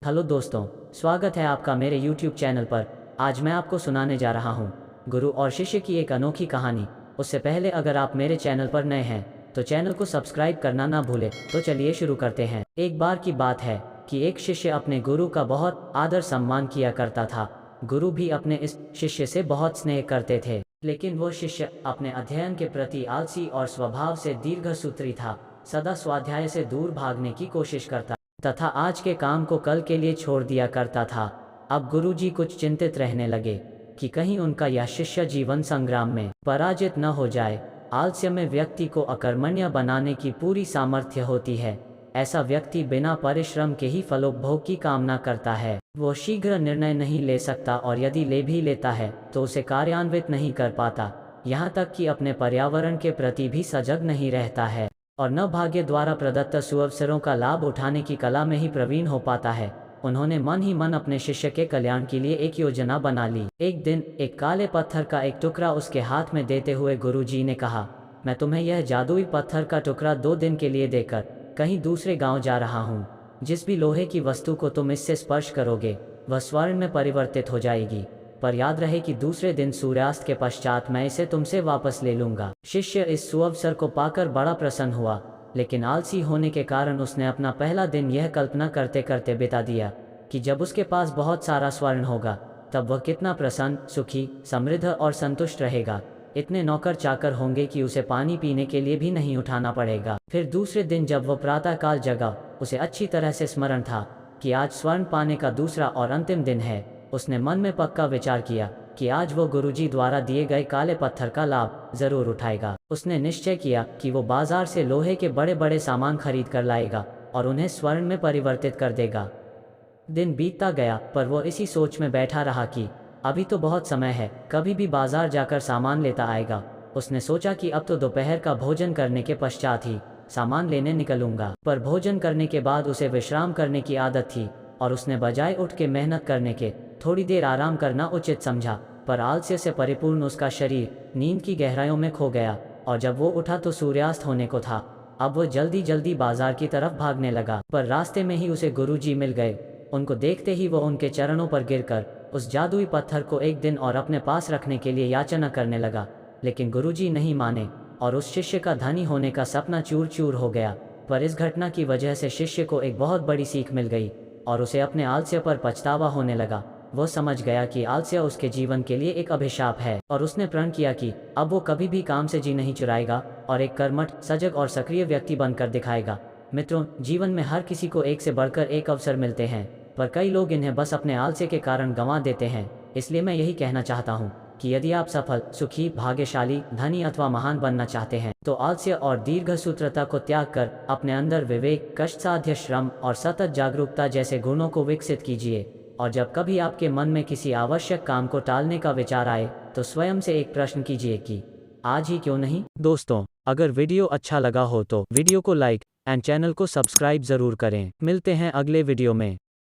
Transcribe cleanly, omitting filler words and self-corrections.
Hello दोस्तों, स्वागत है आपका मेरे YouTube चैनल पर। आज मैं आपको सुनाने जा रहा हूँ गुरु और शिष्य की एक अनोखी कहानी। उससे पहले अगर आप मेरे चैनल पर नए हैं तो चैनल को सब्सक्राइब करना ना भूलें। तो चलिए शुरू करते हैं। एक बार की बात है कि एक शिष्य अपने गुरु का बहुत आदर सम्मान किया करता था। गुरु भी अपने इस शिष्य से बहुत स्नेह करते थे, लेकिन वो शिष्य अपने अध्ययन के प्रति आलसी और स्वभाव से दीर्घसूत्री था। सदा स्वाध्याय से दूर भागने की कोशिश करता तथा आज के काम को कल के लिए छोड़ दिया करता था। अब गुरुजी कुछ चिंतित रहने लगे कि कहीं उनका यह शिष्य जीवन संग्राम में पराजित न हो जाए। आलस्य में व्यक्ति को अकर्मण्य बनाने की पूरी सामर्थ्य होती है। ऐसा व्यक्ति बिना परिश्रम के ही फलोपभोग की कामना करता है। वो शीघ्र निर्णय नहीं ले सकता और यदि ले भी लेता है तो उसे कार्यान्वित नहीं कर पाता। यहाँ तक कि अपने पर्यावरण के प्रति भी सजग नहीं रहता है और न भाग्य द्वारा प्रदत्त सुअवसरों का लाभ उठाने की कला में ही प्रवीण हो पाता है। उन्होंने मन ही मन अपने शिष्य के कल्याण के लिए एक योजना बना ली। एक दिन एक काले पत्थर का एक टुकड़ा उसके हाथ में देते हुए गुरुजी ने कहा, मैं तुम्हें यह जादुई पत्थर का टुकड़ा 2 दिन के लिए देकर कहीं दूसरे गांव जा रहा हूँ। जिस भी लोहे की वस्तु को तुम इससे स्पर्श करोगे वह स्वर्ण में परिवर्तित हो जाएगी, पर याद रहे कि दूसरे दिन सूर्यास्त के पश्चात मैं इसे तुमसे वापस ले लूंगा। शिष्य इस सुअवसर को पाकर बड़ा प्रसन्न हुआ, लेकिन आलसी होने के कारण उसने अपना पहला दिन यह कल्पना करते करते बिता दिया कि जब उसके पास बहुत सारा स्वर्ण होगा तब वह कितना प्रसन्न, सुखी, समृद्ध और संतुष्ट रहेगा। इतने नौकर चाकर होंगे कि उसे पानी पीने के लिए भी नहीं उठाना पड़ेगा। फिर दूसरे दिन जब वह प्रातःकाल जगा, उसे अच्छी तरह से स्मरण था कि आज स्वर्ण पाने का दूसरा और अंतिम दिन है। उसने मन में पक्का विचार किया कि आज वो गुरुजी द्वारा दिए गए काले पत्थर का लाभ जरूर उठाएगा। उसने निश्चय किया कि वो बाजार से लोहे के बड़े बड़े सामान खरीद कर लाएगा और उन्हें स्वर्ण में परिवर्तित कर देगा। दिन बीतता गया, पर वो इसी सोच में बैठा रहा कि अभी तो बहुत समय है, कभी भी बाजार जाकर सामान लेता आएगा। उसने सोचा कि अब तो दोपहर का भोजन करने के पश्चात ही सामान लेने निकलूंगा। पर भोजन करने के बाद उसे विश्राम करने की आदत थी और उसने बजाय उठ के मेहनत करने के थोड़ी देर आराम करना उचित समझा। पर आलस्य से परिपूर्ण उसका शरीर नींद की गहराइयों में खो गया और जब वो उठा तो सूर्यास्त होने को था। अब वो जल्दी जल्दी बाजार की तरफ भागने लगा, पर रास्ते में ही उसे गुरुजी मिल गए। उनको देखते ही वो उनके चरणों पर गिरकर उस जादुई पत्थर को एक दिन और अपने पास रखने के लिए याचना करने लगा, लेकिन गुरुजी नहीं माने और उस शिष्य का धनी होने का सपना चूर चूर हो गया। पर इस घटना की वजह से शिष्य को एक बहुत बड़ी सीख मिल गई और उसे अपने आलस्य पर पछतावा होने लगा। वो समझ गया कि आलस्य उसके जीवन के लिए एक अभिशाप है और उसने प्रण किया कि अब वो कभी भी काम से जी नहीं चुराएगा और एक कर्मठ, सजग और सक्रिय व्यक्ति बनकर दिखाएगा। मित्रों, जीवन में हर किसी को एक से बढ़कर एक अवसर मिलते हैं, पर कई लोग इन्हें बस अपने आलस्य के कारण गंवा देते हैं। इसलिए मैं यही कहना चाहता हूँ कि यदि आप सफल, सुखी, भाग्यशाली, धनी अथवा महान बनना चाहते हैं तो आलस्य और दीर्घसूत्रता को त्याग कर अपने अंदर विवेक, कष्टसाध्य श्रम और सतत जागरूकता जैसे गुणों को विकसित कीजिए। और जब कभी आपके मन में किसी आवश्यक काम को टालने का विचार आए तो स्वयं से एक प्रश्न कीजिए कि आज ही क्यों नहीं। दोस्तों, अगर वीडियो अच्छा लगा हो तो वीडियो को लाइक एंड चैनल को सब्सक्राइब जरूर करें। मिलते हैं अगले वीडियो में।